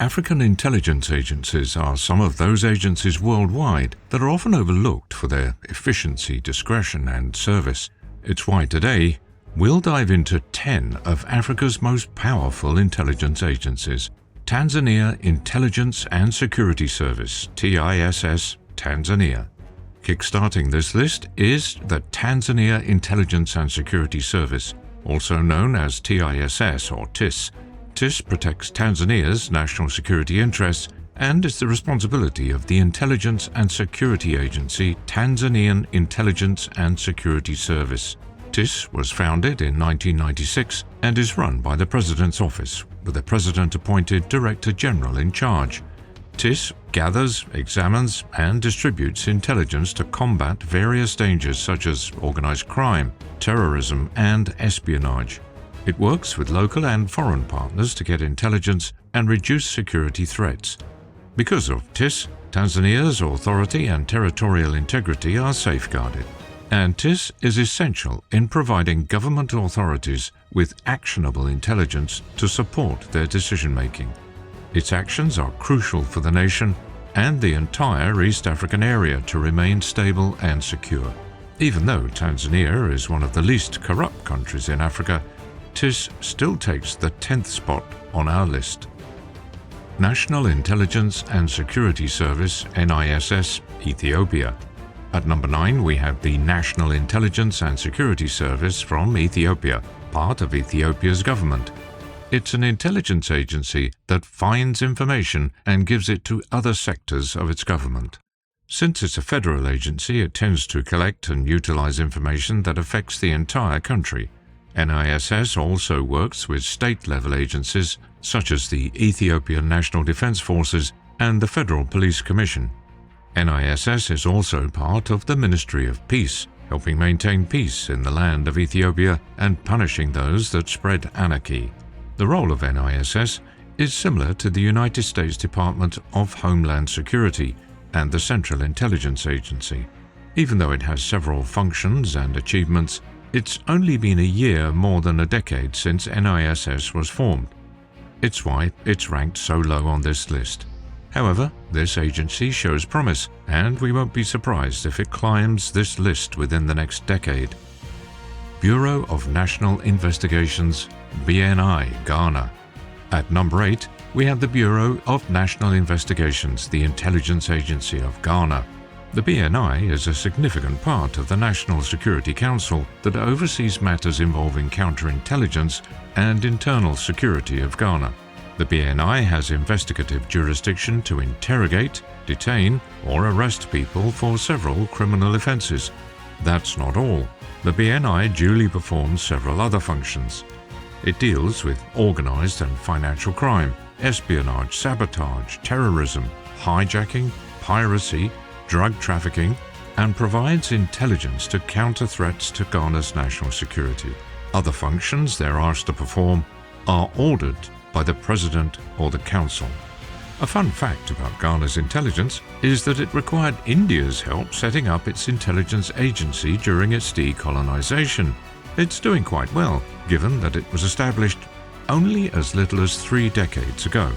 African intelligence agencies are some of those agencies worldwide that are often overlooked for their efficiency, discretion, and service. It's why today we'll dive into 10 of Africa's most powerful intelligence agencies. Tanzania Intelligence and Security Service, TISS, Tanzania. Kickstarting this list is the Tanzania Intelligence and Security Service, also known as TISS or TIS. TIS protects Tanzania's national security interests and is the responsibility of the Intelligence and Security Agency Tanzanian Intelligence and Security Service. TIS was founded in 1996 and is run by the President's Office, with a President-appointed Director General in charge. TIS gathers, examines, and distributes intelligence to combat various dangers such as organized crime, terrorism, and espionage. It works with local and foreign partners to get intelligence and reduce security threats. Because of TIS, Tanzania's authority and territorial integrity are safeguarded. And TIS is essential in providing government authorities with actionable intelligence to support their decision-making. Its actions are crucial for the nation and the entire East African area to remain stable and secure. Even though Tanzania is one of the least corrupt countries in Africa, TIS still takes the 10th spot on our list. National Intelligence and Security Service, NISS, Ethiopia. At number 9, we have the National Intelligence and Security Service from Ethiopia, part of Ethiopia's government. It's an intelligence agency that finds information and gives it to other sectors of its government. Since it's a federal agency, it tends to collect and utilize information that affects the entire country. NISS also works with state-level agencies such as the Ethiopian National Defense Forces and the Federal Police Commission. NISS is also part of the Ministry of Peace, helping maintain peace in the land of Ethiopia and punishing those that spread anarchy. The role of NISS is similar to the United States Department of Homeland Security and the Central Intelligence Agency. Even though it has several functions and achievements, it's only been a year more than a decade since NISS was formed. It's why it's ranked so low on this list. However, this agency shows promise, and we won't be surprised if it climbs this list within the next decade. Bureau of National Investigations, BNI, Ghana. At number 8, we have the Bureau of National Investigations, the intelligence agency of Ghana. The BNI is a significant part of the National Security Council that oversees matters involving counterintelligence and internal security of Ghana. The BNI has investigative jurisdiction to interrogate, detain, or arrest people for several criminal offenses. That's not all. The BNI duly performs several other functions. It deals with organized and financial crime, espionage, sabotage, terrorism, hijacking, piracy, drug trafficking, and provides intelligence to counter threats to Ghana's national security. Other functions they're asked to perform are ordered by the President or the Council. A fun fact about Ghana's intelligence is that it required India's help setting up its intelligence agency during its decolonization. It's doing quite well, given that it was established only as little as 3 decades ago.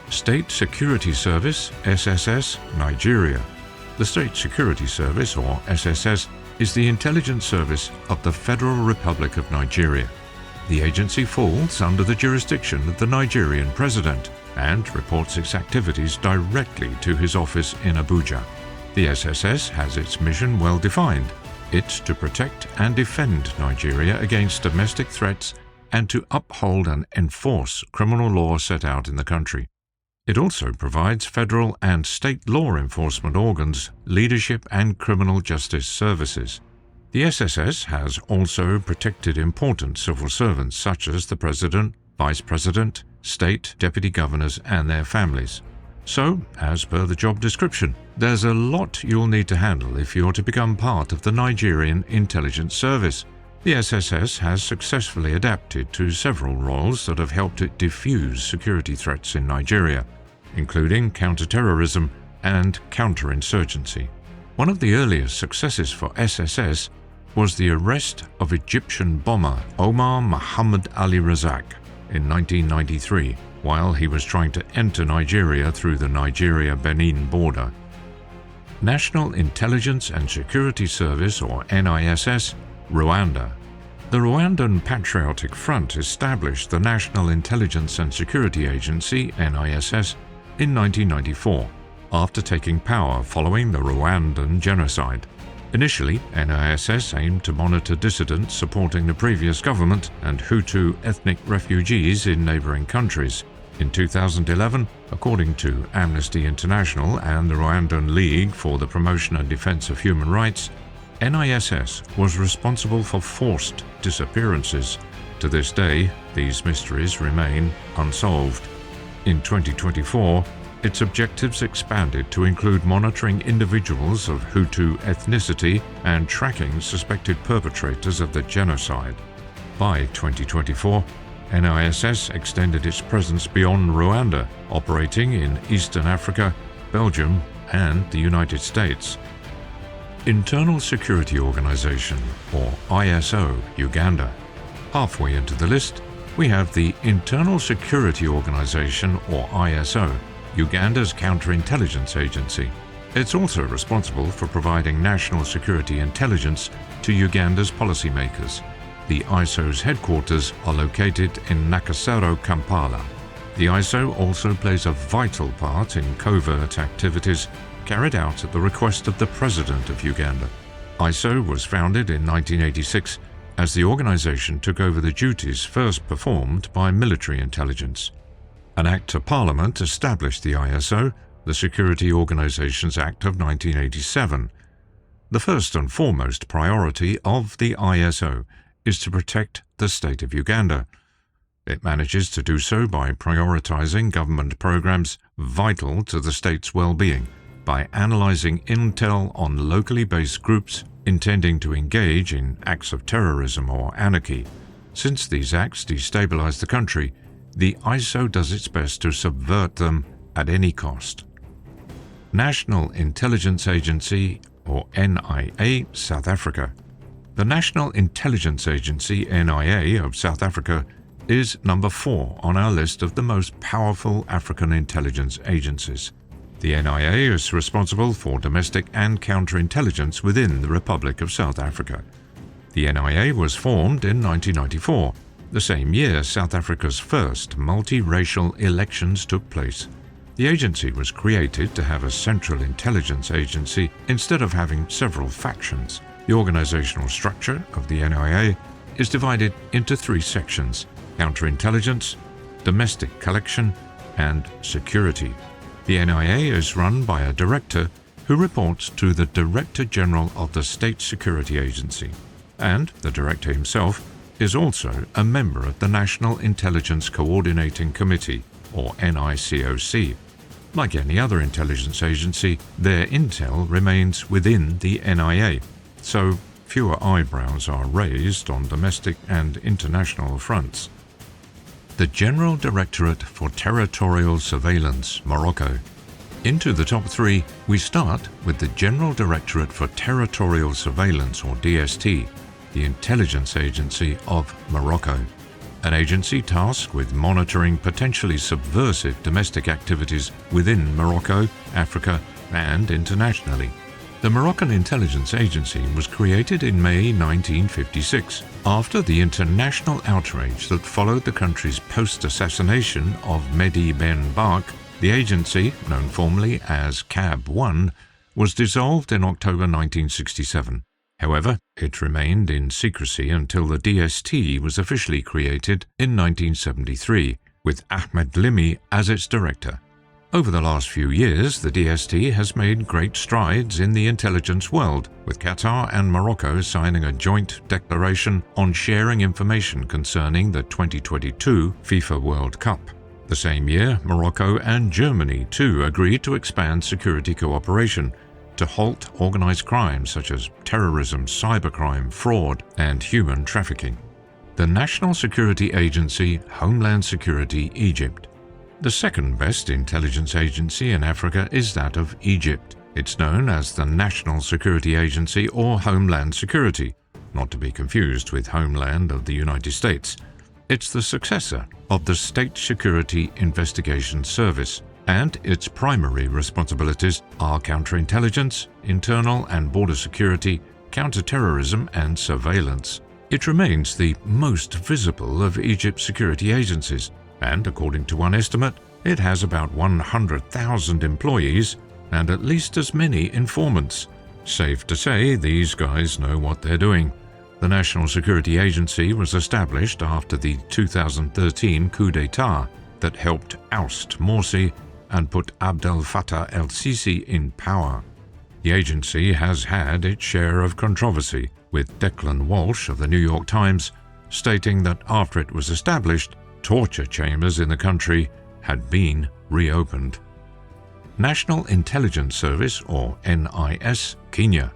State Security Service, SSS, Nigeria. The State Security Service, or SSS, is the intelligence service of the Federal Republic of Nigeria. The agency falls under the jurisdiction of the Nigerian president and reports its activities directly to his office in Abuja. The SSS has its mission well defined. It's to protect and defend Nigeria against domestic threats and to uphold and enforce criminal law set out in the country. It also provides federal and state law enforcement organs, leadership and criminal justice services. The SSS has also protected important civil servants such as the President, Vice President, state deputy governors and their families. So, as per the job description, there's a lot you'll need to handle if you're to become part of the Nigerian Intelligence Service. The SSS has successfully adapted to several roles that have helped it defuse security threats in Nigeria, including counterterrorism and counterinsurgency. One of the earliest successes for SSS was the arrest of Egyptian bomber Omar Mohammed Ali Razak in 1993. while he was trying to enter Nigeria through the Nigeria-Benin border. National Intelligence and Security Service, or NISS, Rwanda. The Rwandan Patriotic Front established the National Intelligence and Security Agency, NISS, in 1994, after taking power following the Rwandan genocide. Initially, NISS aimed to monitor dissidents supporting the previous government and Hutu ethnic refugees in neighboring countries. In 2011, according to Amnesty International and the Rwandan League for the Promotion and Defense of Human Rights, NISS was responsible for forced disappearances. To this day, these mysteries remain unsolved. In 2024, its objectives expanded to include monitoring individuals of Hutu ethnicity and tracking suspected perpetrators of the genocide. By 2024, NISS extended its presence beyond Rwanda, operating in Eastern Africa, Belgium, and the United States. Internal Security Organization, or ISO, Uganda. Halfway into the list, we have the Internal Security Organization, or ISO, Uganda's counterintelligence agency. It's also responsible for providing national security intelligence to Uganda's policymakers. The ISO's headquarters are located in Nakasero, Kampala. The ISO also plays a vital part in covert activities carried out at the request of the President of Uganda. ISO was founded in 1986 as the organization took over the duties first performed by military intelligence. An Act of Parliament established the ISO, the Security Organizations Act of 1987. The first and foremost priority of the ISO is to protect the state of Uganda. It manages to do so by prioritizing government programs vital to the state's well-being, by analyzing intel on locally based groups intending to engage in acts of terrorism or anarchy. Since these acts destabilize the country, the ISO does its best to subvert them at any cost. National Intelligence Agency, or NIA, South Africa. The National Intelligence Agency, NIA, of South Africa is number 4 on our list of the most powerful African intelligence agencies. The NIA is responsible for domestic and counterintelligence within the Republic of South Africa. The NIA was formed in 1994, the same year South Africa's first multiracial elections took place. The agency was created to have a central intelligence agency instead of having several factions. The organizational structure of the NIA is divided into 3 sections: counterintelligence, domestic collection, and security. The NIA is run by a director who reports to the Director General of the State Security Agency, and the director himself is also a member of the National Intelligence Coordinating Committee, or NICOC. Like any other intelligence agency, their intel remains within the NIA, so fewer eyebrows are raised on domestic and international fronts. The General Directorate for Territorial Surveillance, Morocco. Into the top 3, we start with the General Directorate for Territorial Surveillance, or DST, the intelligence agency of Morocco, an agency tasked with monitoring potentially subversive domestic activities within Morocco, Africa, and internationally. The Moroccan Intelligence Agency was created in May 1956 after the international outrage that followed the country's post-assassination of Mehdi Ben Bark. The agency, known formally as CAB 1, was dissolved in October 1967. However, it remained in secrecy until the DST was officially created in 1973, with Ahmed Limi as its director. Over the last few years, the DST has made great strides in the intelligence world, with Qatar and Morocco signing a joint declaration on sharing information concerning the 2022 FIFA World Cup. The same year, Morocco and Germany too agreed to expand security cooperation to halt organized crimes such as terrorism, cybercrime, fraud, and human trafficking. The National Security Agency, Homeland Security, Egypt. The second best intelligence agency in Africa is that of Egypt. It's known as the National Security Agency or Homeland Security, not to be confused with Homeland of the United States. It's the successor of the State Security Investigation Service, and its primary responsibilities are counterintelligence, internal and border security, counterterrorism and surveillance. It remains the most visible of Egypt's security agencies, and according to one estimate, it has about 100,000 employees and at least as many informants. Safe to say, these guys know what they're doing. The National Security Agency was established after the 2013 coup d'etat that helped oust Morsi and put Abdel Fattah el-Sisi in power. The agency has had its share of controversy, with Declan Walsh of the New York Times stating that after it was established, torture chambers in the country had been reopened. National Intelligence Service, or NIS, Kenya.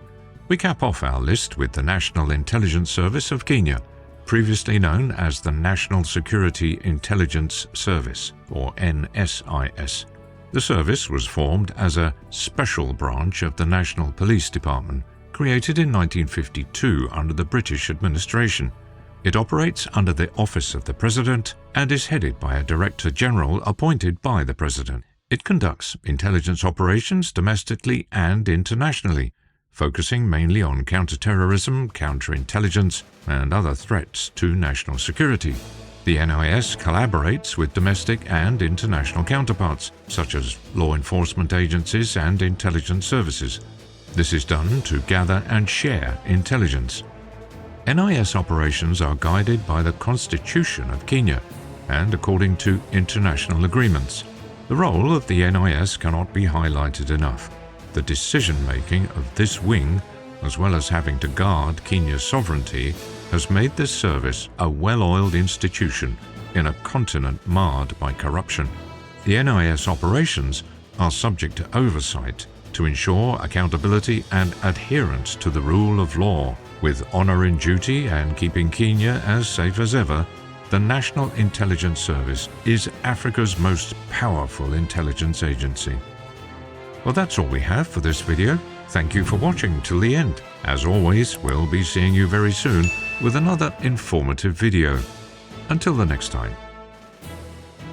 We cap off our list with the National Intelligence Service of Kenya, previously known as the National Security Intelligence Service, or NSIS. The service was formed as a special branch of the National Police Department, created in 1952 under the British administration. It operates under the Office of the President and is headed by a Director General appointed by the President. It conducts intelligence operations domestically and internationally, focusing mainly on counterterrorism, counterintelligence, and other threats to national security. The NIS collaborates with domestic and international counterparts, such as law enforcement agencies and intelligence services. This is done to gather and share intelligence. NIS operations are guided by the Constitution of Kenya and according to international agreements. The role of the NIS cannot be highlighted enough. The decision-making of this wing, as well as having to guard Kenya's sovereignty, has made this service a well-oiled institution in a continent marred by corruption. The NIS operations are subject to oversight to ensure accountability and adherence to the rule of law. With honor in duty and keeping Kenya as safe as ever, the National Intelligence Service is Africa's most powerful intelligence agency. Well, that's all we have for this video. Thank you for watching till the end. As always, we'll be seeing you very soon with another informative video. Until the next time.